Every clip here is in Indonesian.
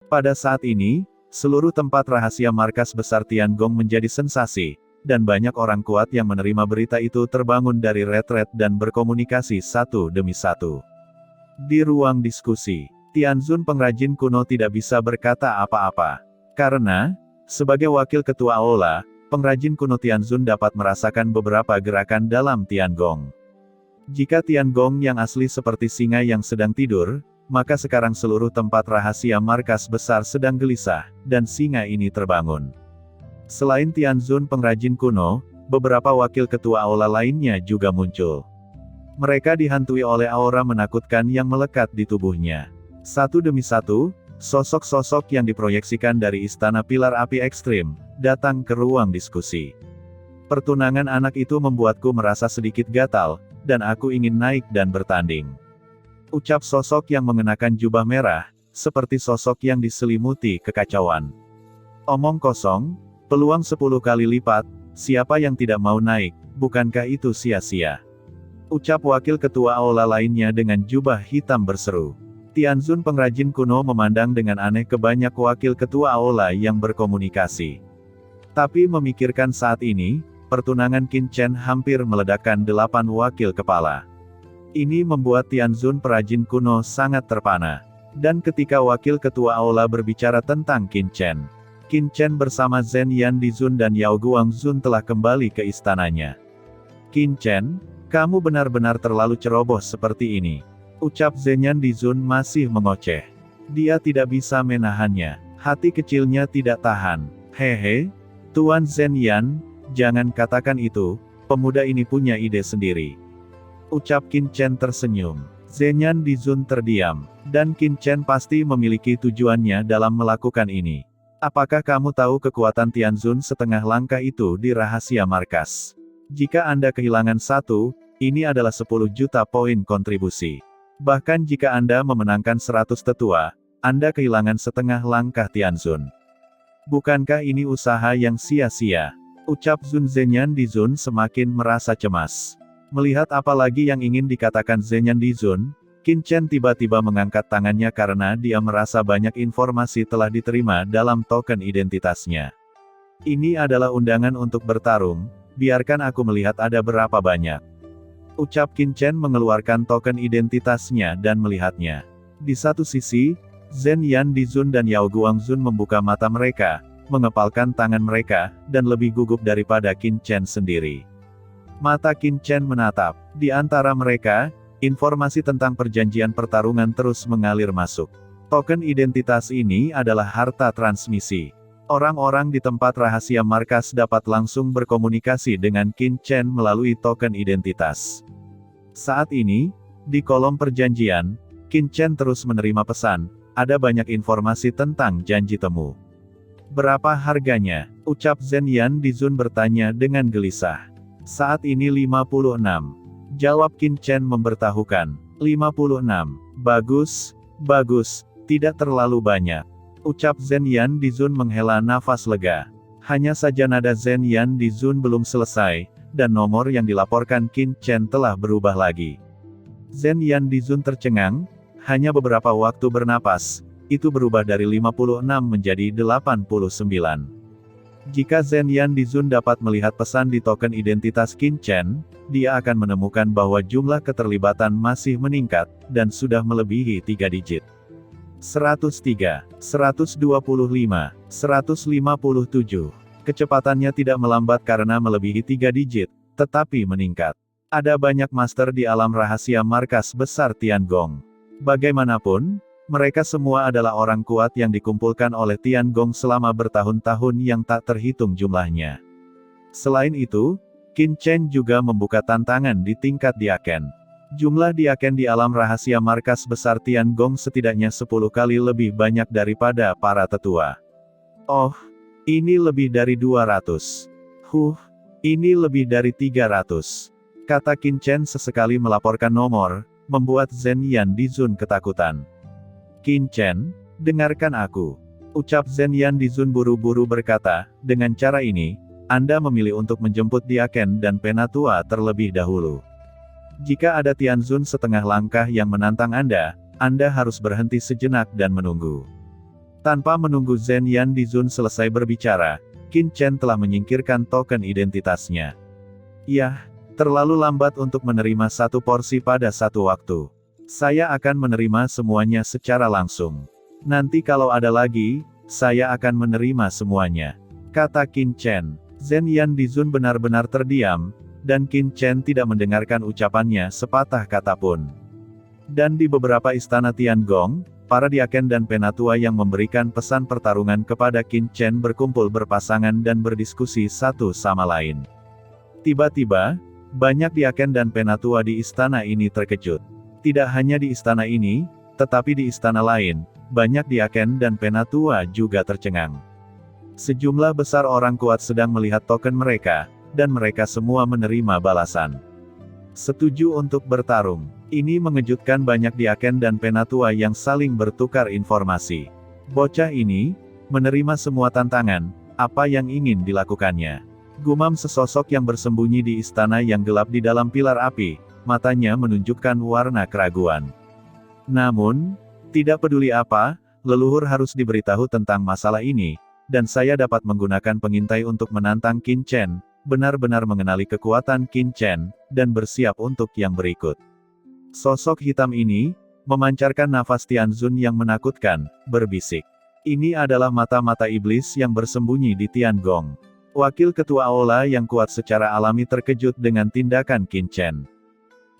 Pada saat ini, seluruh tempat rahasia markas besar Tiangong menjadi sensasi, dan banyak orang kuat yang menerima berita itu terbangun dari retret dan berkomunikasi satu demi satu. Di ruang diskusi, Tianzun pengrajin kuno tidak bisa berkata apa-apa. Karena, sebagai wakil ketua aula, pengrajin kuno Tianzun dapat merasakan beberapa gerakan dalam Tiangong. Jika Tiangong yang asli seperti singa yang sedang tidur, maka sekarang seluruh tempat rahasia markas besar sedang gelisah, dan singa ini terbangun. Selain Tianzun pengrajin kuno, beberapa wakil ketua aula lainnya juga muncul. Mereka dihantui oleh aura menakutkan yang melekat di tubuhnya. Satu demi satu, sosok-sosok yang diproyeksikan dari Istana Pilar Api Ekstrim, datang ke ruang diskusi. Pertunangan anak itu membuatku merasa sedikit gatal, dan aku ingin naik dan bertanding. Ucap sosok yang mengenakan jubah merah, seperti sosok yang diselimuti kekacauan. Omong kosong, peluang 10 kali lipat, siapa yang tidak mau naik, bukankah itu sia-sia? Ucap wakil ketua aula lainnya dengan jubah hitam berseru. Tianzun pengrajin kuno memandang dengan aneh ke banyak wakil ketua aula yang berkomunikasi. Tapi memikirkan saat ini, pertunangan Qin Chen hampir meledakkan 8 wakil kepala. Ini membuat Tianzun perajin kuno sangat terpana. Dan ketika wakil ketua aula berbicara tentang Qin Chen bersama Zhen Yan Dizun dan Yao Guangzun telah kembali ke istananya. Qin Chen, kamu benar-benar terlalu ceroboh seperti ini. Ucap Zhen Yan Dizun masih mengoceh. Dia tidak bisa menahannya. Hati kecilnya tidak tahan. Hehe, Tuan Zhen Yan, jangan katakan itu, pemuda ini punya ide sendiri. Ucap Qin Chen tersenyum. Zhen Yan Dizun terdiam. Dan Qin Chen pasti memiliki tujuannya dalam melakukan ini. Apakah kamu tahu kekuatan Tianzun setengah langkah itu di rahasia markas? Jika Anda kehilangan satu, ini adalah 10 juta poin kontribusi. Bahkan jika Anda memenangkan 100 tetua, Anda kehilangan setengah langkah Tianzun. Bukankah ini usaha yang sia-sia? Ucap Zun Zhenyan Dizun semakin merasa cemas. Melihat apa lagi yang ingin dikatakan Zhenyan Dizun, Qin Chen tiba-tiba mengangkat tangannya karena dia merasa banyak informasi telah diterima dalam token identitasnya. Ini adalah undangan untuk bertarung, biarkan aku melihat ada berapa banyak. Ucap Qin Chen mengeluarkan token identitasnya dan melihatnya. Di satu sisi, Zhen Yan Dizun dan Yao Guangzun membuka mata mereka, mengepalkan tangan mereka, dan lebih gugup daripada Qin Chen sendiri. Mata Qin Chen menatap. Di antara mereka, informasi tentang perjanjian pertarungan terus mengalir masuk. Token identitas ini adalah harta transmisi. Orang-orang di tempat rahasia markas dapat langsung berkomunikasi dengan Qin Chen melalui token identitas. Saat ini, di kolom perjanjian, Qin Chen terus menerima pesan, ada banyak informasi tentang janji temu. Berapa harganya? Ucap Zhen Yan Dizun bertanya dengan gelisah. Saat ini 56. Jawab Qin Chen memberitahukan. 56. Bagus, bagus, tidak terlalu banyak. Ucap Zhen Yan Dizun menghela nafas lega. Hanya saja nada Zhen Yan Dizun belum selesai, dan nomor yang dilaporkan Qin Chen telah berubah lagi. Zhen Yan Dizun tercengang, hanya beberapa waktu bernapas, itu berubah dari 56 menjadi 89. Jika Zhen Yan Dizun dapat melihat pesan di token identitas Qin Chen, dia akan menemukan bahwa jumlah keterlibatan masih meningkat, dan sudah melebihi 3 digit. 103, 125, 157. Kecepatannya tidak melambat karena melebihi 3 digit, tetapi meningkat. Ada banyak master di alam rahasia markas besar Tiangong. Bagaimanapun, mereka semua adalah orang kuat yang dikumpulkan oleh Tiangong selama bertahun-tahun yang tak terhitung jumlahnya. Selain itu, Qin Chen juga membuka tantangan di tingkat diaken. Jumlah diaken di alam rahasia markas besar Tiangong setidaknya 10 kali lebih banyak daripada para tetua. Oh, ini lebih dari 200. Ini lebih dari 300. Kata Qin Chen sesekali melaporkan nomor, membuat Zhen Yan Dizun ketakutan. Qin Chen, dengarkan aku. Ucap Zhen Yan Dizun buru-buru berkata, dengan cara ini, Anda memilih untuk menjemput diaken dan penatua terlebih dahulu. Jika ada Tianzun setengah langkah yang menantang Anda harus berhenti sejenak dan menunggu. Tanpa menunggu Zhen Yan Dizun selesai berbicara, Qin Chen telah menyingkirkan token identitasnya. Yah, terlalu lambat untuk menerima satu porsi pada satu waktu. Saya akan menerima semuanya secara langsung. Nanti kalau ada lagi, saya akan menerima semuanya, kata Qin Chen. Zhen Yan Dizun benar-benar terdiam, dan Qin Chen tidak mendengarkan ucapannya sepatah kata pun. Dan di beberapa istana Tiangong, para diaken dan penatua yang memberikan pesan pertarungan kepada Qin Chen berkumpul berpasangan dan berdiskusi satu sama lain. Tiba-tiba, banyak diaken dan penatua di istana ini terkejut. Tidak hanya di istana ini, tetapi di istana lain, banyak diaken dan penatua juga tercengang. Sejumlah besar orang kuat sedang melihat token mereka, dan mereka semua menerima balasan. Setuju untuk bertarung. Ini mengejutkan banyak diaken dan penatua yang saling bertukar informasi. Bocah ini menerima semua tantangan, apa yang ingin dilakukannya. Gumam sesosok yang bersembunyi di istana yang gelap di dalam pilar api, matanya menunjukkan warna keraguan. Namun, tidak peduli apa, leluhur harus diberitahu tentang masalah ini, dan saya dapat menggunakan pengintai untuk menantang Qin Chen, benar-benar mengenali kekuatan Qin Chen, dan bersiap untuk yang berikut. Sosok hitam ini memancarkan nafas Tianzun yang menakutkan, berbisik. Ini adalah mata-mata iblis yang bersembunyi di Tiangong. Wakil ketua Aula yang kuat secara alami terkejut dengan tindakan Qin Chen.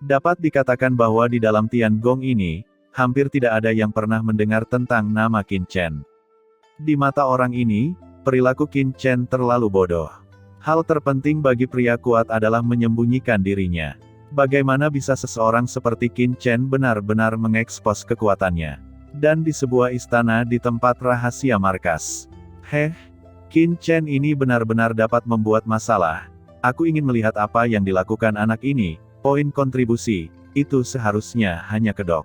Dapat dikatakan bahwa di dalam Tiangong ini, hampir tidak ada yang pernah mendengar tentang nama Qin Chen. Di mata orang ini, perilaku Qin Chen terlalu bodoh. Hal terpenting bagi pria kuat adalah menyembunyikan dirinya. Bagaimana bisa seseorang seperti Qin Chen benar-benar mengekspos kekuatannya? Dan di sebuah istana di tempat rahasia markas. Qin Chen ini benar-benar dapat membuat masalah. Aku ingin melihat apa yang dilakukan anak ini. Poin kontribusi, itu seharusnya hanya kedok.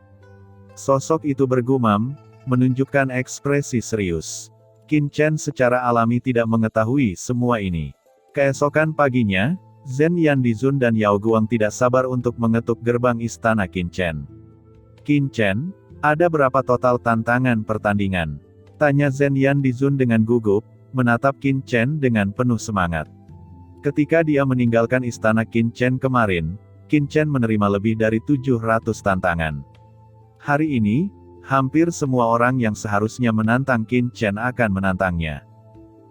Sosok itu bergumam, menunjukkan ekspresi serius. Qin Chen secara alami tidak mengetahui semua ini. Keesokan paginya, Zhen Yan Dizun dan Yao Guang tidak sabar untuk mengetuk gerbang istana Qin Chen. Qin Chen, ada berapa total tantangan pertandingan? Tanya Zhen Yan Dizun dengan gugup, menatap Qin Chen dengan penuh semangat. Ketika dia meninggalkan istana Qin Chen kemarin, Qin Chen menerima lebih dari 700 tantangan. Hari ini, hampir semua orang yang seharusnya menantang Qin Chen akan menantangnya.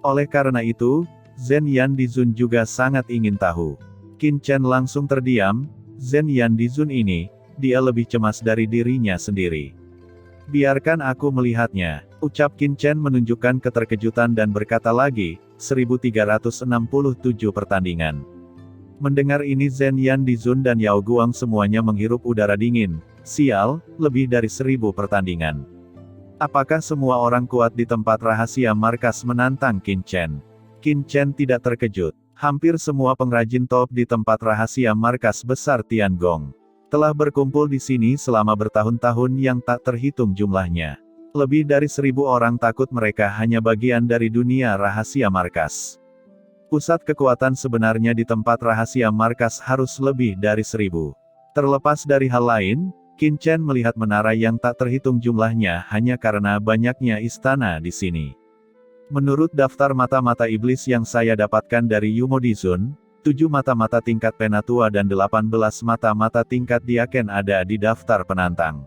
Oleh karena itu, Zhen Yan Dizun juga sangat ingin tahu. Qin Chen langsung terdiam. Zhen Yan Dizun ini, dia lebih cemas dari dirinya sendiri. Biarkan aku melihatnya, ucap Qin Chen menunjukkan keterkejutan dan berkata lagi, 1367 pertandingan. Mendengar ini Zhen Yan Dizun dan Yao Guang semuanya menghirup udara dingin. Sial, lebih dari 1000 pertandingan. Apakah semua orang kuat di tempat rahasia markas menantang Qin Chen? Qin Chen tidak terkejut. Hampir semua pengrajin top di tempat rahasia markas besar Tiangong telah berkumpul di sini selama bertahun-tahun yang tak terhitung jumlahnya. Lebih dari 1000 orang takut mereka hanya bagian dari dunia rahasia markas. Pusat kekuatan sebenarnya di tempat rahasia markas harus lebih dari 1000. Terlepas dari hal lain, Qin Chen melihat menara yang tak terhitung jumlahnya hanya karena banyaknya istana di sini. Menurut daftar mata-mata iblis yang saya dapatkan dari Yumo Dizun, 7 mata-mata tingkat penatua dan 18 mata-mata tingkat diaken ada di daftar penantang.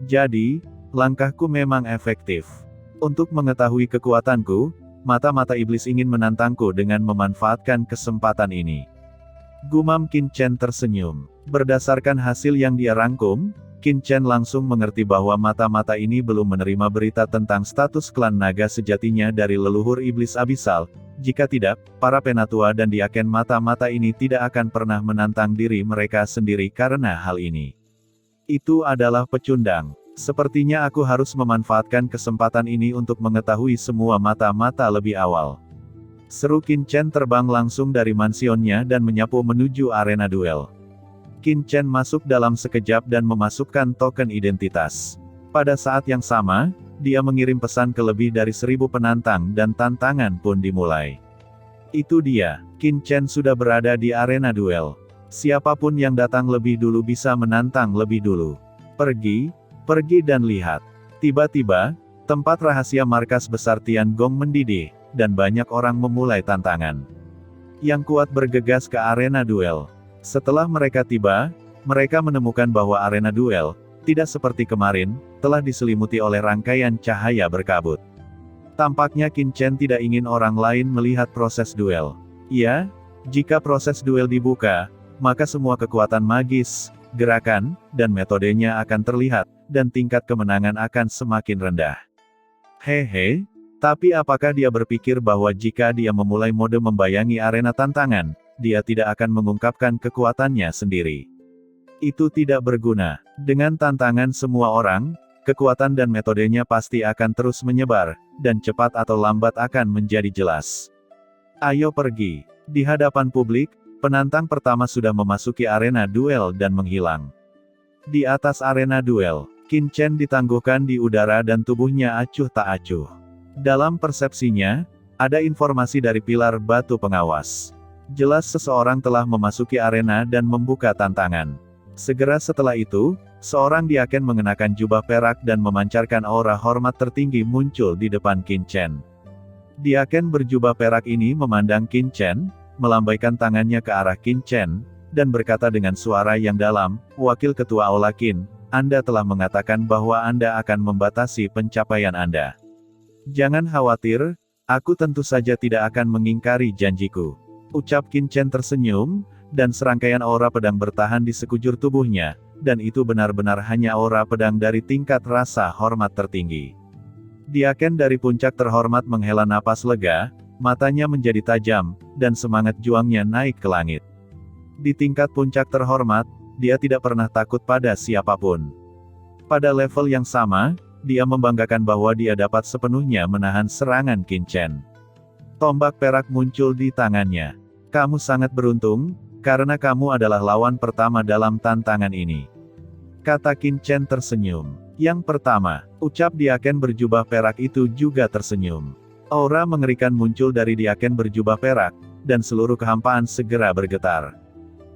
Jadi, langkahku memang efektif. Untuk mengetahui kekuatanku, mata-mata iblis ingin menantangku dengan memanfaatkan kesempatan ini. Gumam Qin Chen tersenyum. Berdasarkan hasil yang dia rangkum, Qin Chen langsung mengerti bahwa mata-mata ini belum menerima berita tentang status klan naga sejatinya dari leluhur iblis abisal. Jika tidak, para penatua dan diaken mata-mata ini tidak akan pernah menantang diri mereka sendiri karena hal ini. Itu adalah pecundang. Sepertinya aku harus memanfaatkan kesempatan ini untuk mengetahui semua mata-mata lebih awal. Seru Qin Chen terbang langsung dari mansionnya dan menyapu menuju arena duel. Qin Chen masuk dalam sekejap dan memasukkan token identitas. Pada saat yang sama, dia mengirim pesan ke lebih dari 1000 penantang dan tantangan pun dimulai. Itu dia, Qin Chen sudah berada di arena duel. Siapapun yang datang lebih dulu bisa menantang lebih dulu. Pergi dan lihat. Tiba-tiba, Tempat rahasia markas besar Tiangong mendidih, dan banyak orang memulai tantangan. Yang kuat bergegas ke arena duel. Setelah mereka tiba, mereka menemukan bahwa arena duel, tidak seperti kemarin, telah diselimuti oleh rangkaian cahaya berkabut. Tampaknya Qin Chen tidak ingin orang lain melihat proses duel. Ya, jika proses duel dibuka, maka semua kekuatan magis, gerakan, dan metodenya akan terlihat, dan tingkat kemenangan akan semakin rendah. Hehe, tapi apakah dia berpikir bahwa jika dia memulai mode membayangi arena tantangan, dia tidak akan mengungkapkan kekuatannya sendiri? Itu tidak berguna. Dengan tantangan semua orang, kekuatan dan metodenya pasti akan terus menyebar, dan cepat atau lambat akan menjadi jelas. Ayo pergi. Di hadapan publik, penantang pertama sudah memasuki arena duel dan menghilang. Di atas arena duel, Qin Chen ditangguhkan di udara dan tubuhnya acuh tak acuh. Dalam persepsinya, ada informasi dari pilar batu pengawas. Jelas seseorang telah memasuki arena dan membuka tantangan. Segera setelah itu, seorang diaken mengenakan jubah perak dan memancarkan aura hormat tertinggi muncul di depan Qin Chen. Diaken berjubah perak ini memandang Qin Chen, melambaikan tangannya ke arah Qin Chen, dan berkata dengan suara yang dalam, "Wakil Ketua Aula Qin, Anda telah mengatakan bahwa Anda akan membatasi pencapaian Anda. Jangan khawatir, aku tentu saja tidak akan mengingkari janjiku." Ucap Qin Chen tersenyum, dan serangkaian aura pedang bertahan di sekujur tubuhnya, dan itu benar-benar hanya aura pedang dari tingkat rasa hormat tertinggi. Diaken dari puncak terhormat menghela napas lega, matanya menjadi tajam, dan semangat juangnya naik ke langit. Di tingkat puncak terhormat, dia tidak pernah takut pada siapapun. Pada level yang sama, dia membanggakan bahwa dia dapat sepenuhnya menahan serangan Qin Chen. Tombak perak muncul di tangannya. Kamu sangat beruntung, karena kamu adalah lawan pertama dalam tantangan ini. Kata Qin Chen tersenyum. Yang pertama, ucap diaken berjubah perak itu juga tersenyum. Aura mengerikan muncul dari diaken berjubah perak, dan seluruh kehampaan segera bergetar.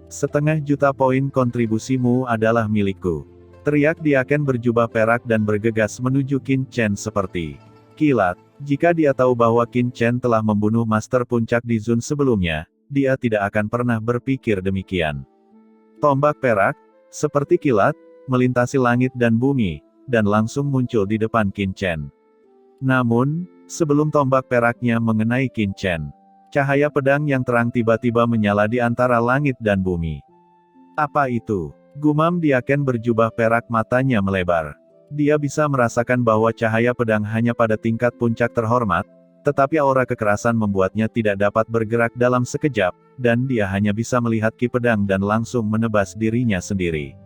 1,5 juta poin kontribusimu adalah milikku. Teriak diaken berjubah perak dan bergegas menuju Qin Chen seperti kilat. Jika dia tahu bahwa Qin Chen telah membunuh Master Puncak di Zun sebelumnya, dia tidak akan pernah berpikir demikian. Tombak perak, seperti kilat, melintasi langit dan bumi, dan langsung muncul di depan Qin Chen. Namun, sebelum tombak peraknya mengenai Qin Chen, cahaya pedang yang terang tiba-tiba menyala di antara langit dan bumi. Apa itu? Gumam diaken berjubah perak, matanya melebar. Dia bisa merasakan bahwa cahaya pedang hanya pada tingkat puncak terhormat, tetapi aura kekerasan membuatnya tidak dapat bergerak dalam sekejap, dan dia hanya bisa melihat ki pedang dan langsung menebas dirinya sendiri.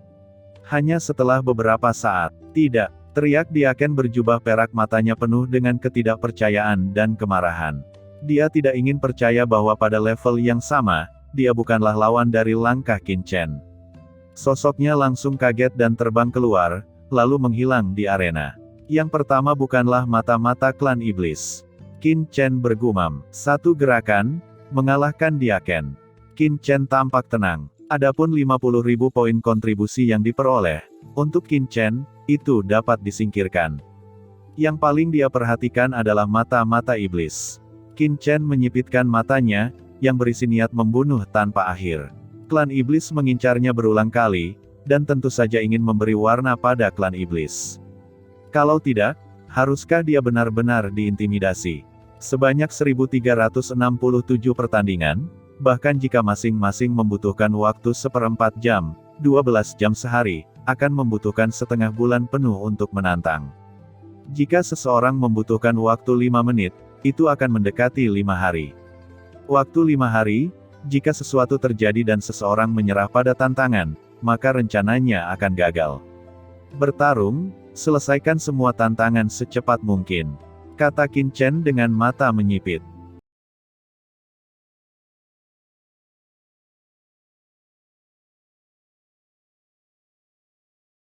Hanya setelah beberapa saat, tidak, teriak diaken berjubah perak, matanya penuh dengan ketidakpercayaan dan kemarahan. Dia tidak ingin percaya bahwa pada level yang sama, dia bukanlah lawan dari langkah Qin Chen. Sosoknya langsung kaget dan terbang keluar, lalu menghilang di arena. Yang pertama bukanlah mata-mata klan iblis. Qin Chen bergumam, "Satu gerakan, mengalahkan diaken." Qin Chen tampak tenang. Adapun 50.000 poin kontribusi yang diperoleh, untuk Qin Chen, itu dapat disingkirkan. Yang paling dia perhatikan adalah mata-mata iblis. Qin Chen menyipitkan matanya, yang berisi niat membunuh tanpa akhir. Klan iblis mengincarnya berulang kali, dan tentu saja ingin memberi warna pada klan iblis. Kalau tidak, haruskah dia benar-benar diintimidasi? Sebanyak 1367 pertandingan, bahkan jika masing-masing membutuhkan waktu 1/4 jam, 12 jam sehari, akan membutuhkan setengah bulan penuh untuk menantang. Jika seseorang membutuhkan waktu 5 menit, itu akan mendekati 5 hari. Waktu 5 hari, jika sesuatu terjadi dan seseorang menyerah pada tantangan, maka rencananya akan gagal. Bertarung, selesaikan semua tantangan secepat mungkin. Kata Qin Chen dengan mata menyipit.